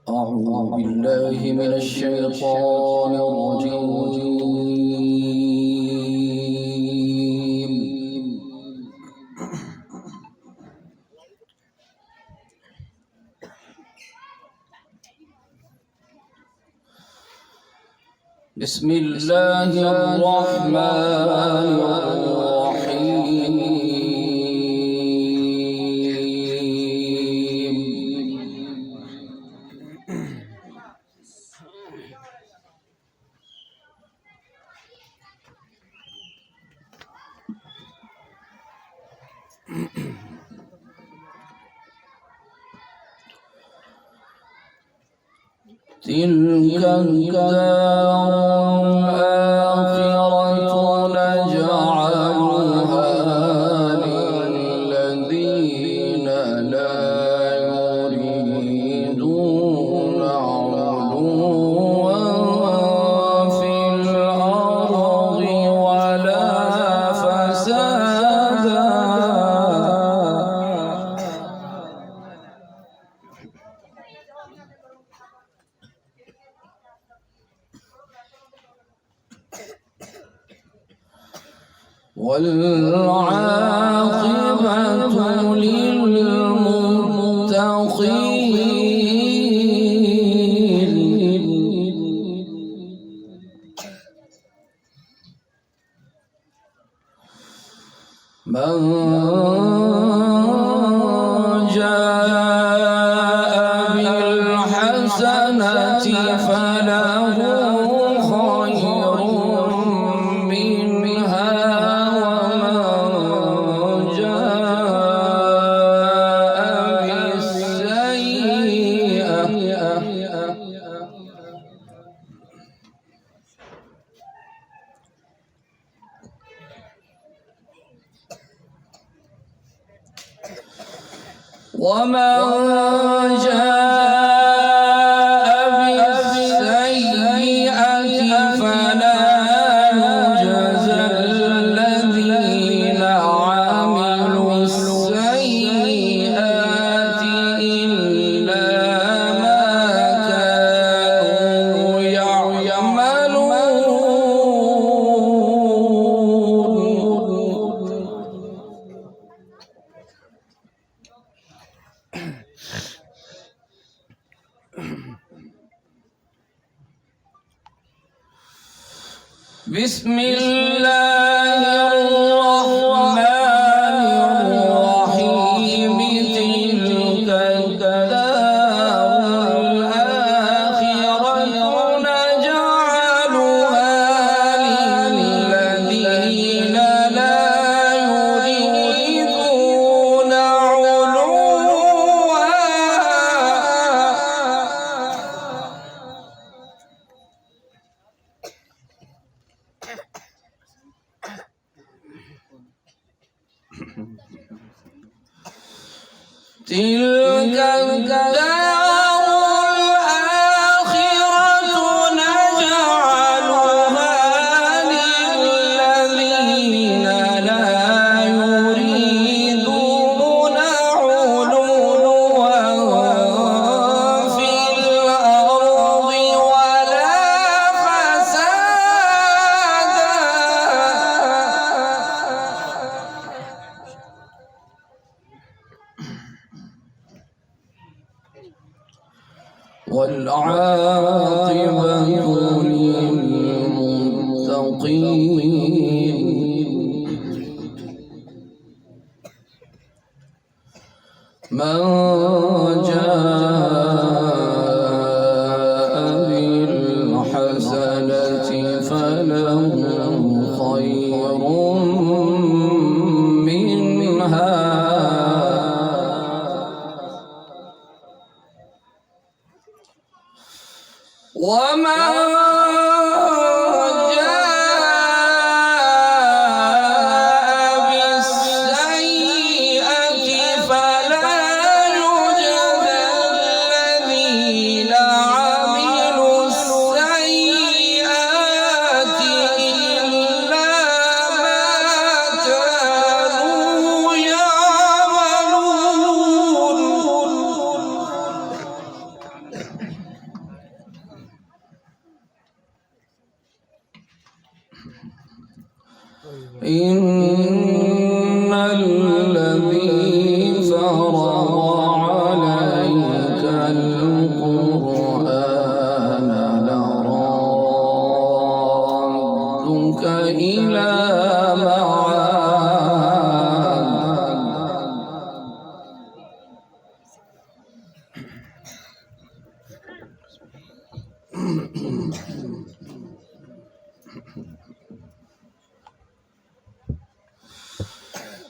أعوذ بالله من الشيطان الرجيم. بسم الله الرحمن الرحيم. تلك الدار الآخرة نجعلها للذين لا يريدون علوا في الأرض ولا فسادا والعاقبة للمتقين. من جاء بالحسنة فله خير منها ومن جاء بالسيئة فلا يجزى الذين عملوا السيئات إلا ما كانوا يعملون. بسم الله الرحمن الرحيم. تلك الدار الآخرة نجعلها للذين لا يريدون علوا تلك الدار الآخرة نجعلها للذين لا يريدون علوا في الأرض ولا فسادا والعاقبة للمتقين. من جاء بالحسنة فله خير منها ومن جاء بالسيئة فلا يجزى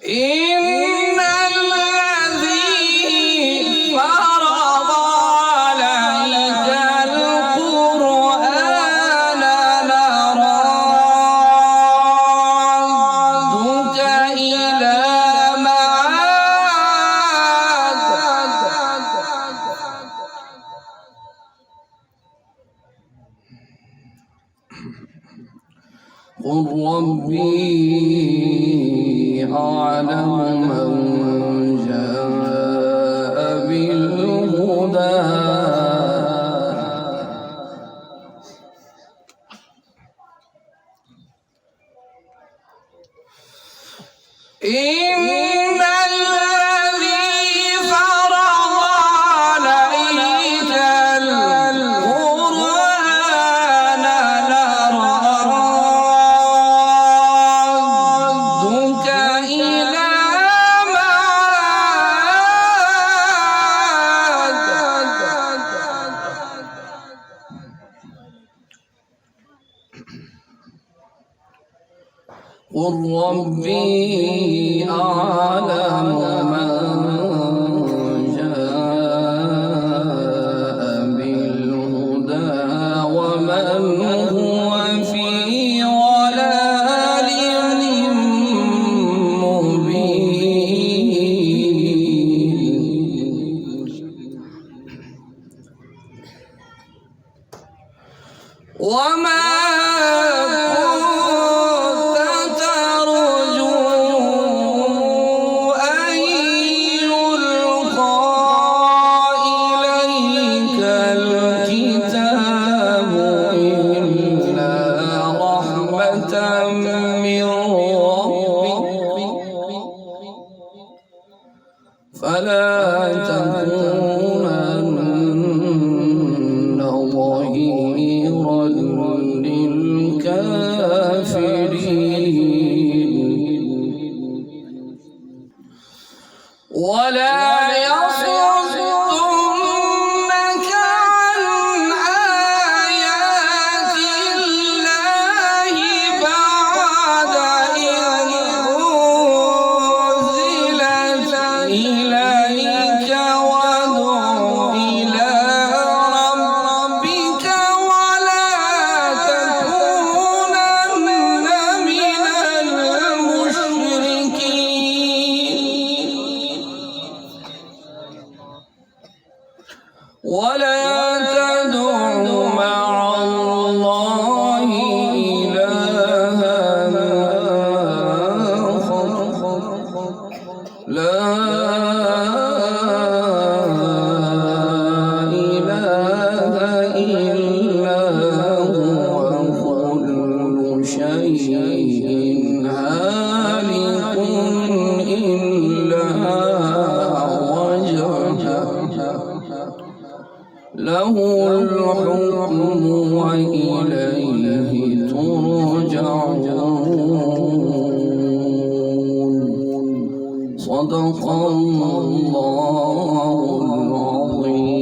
إن الذي فرض عليك القرآن لرادك إلى معاد قل ربي أعلم من جاء بالهدى إن الذي فرض عليك القرآن لرادك إلى معاد قل ربي أعلم من جاء بالهدى ومن هو في ضلال مبين وما فلا تكونن ظهيرا للكافرين ولا يصدنك عن آيات الله بعد إذ أنزلت إليك وادع إلى ربك ولا تكونن من المشركين ولا تدع مع الله إلها آخر لا إله إلا هو كل شيء هالك إلا وجهه له الحكم وإليه ترجعون صدق الله العظيم.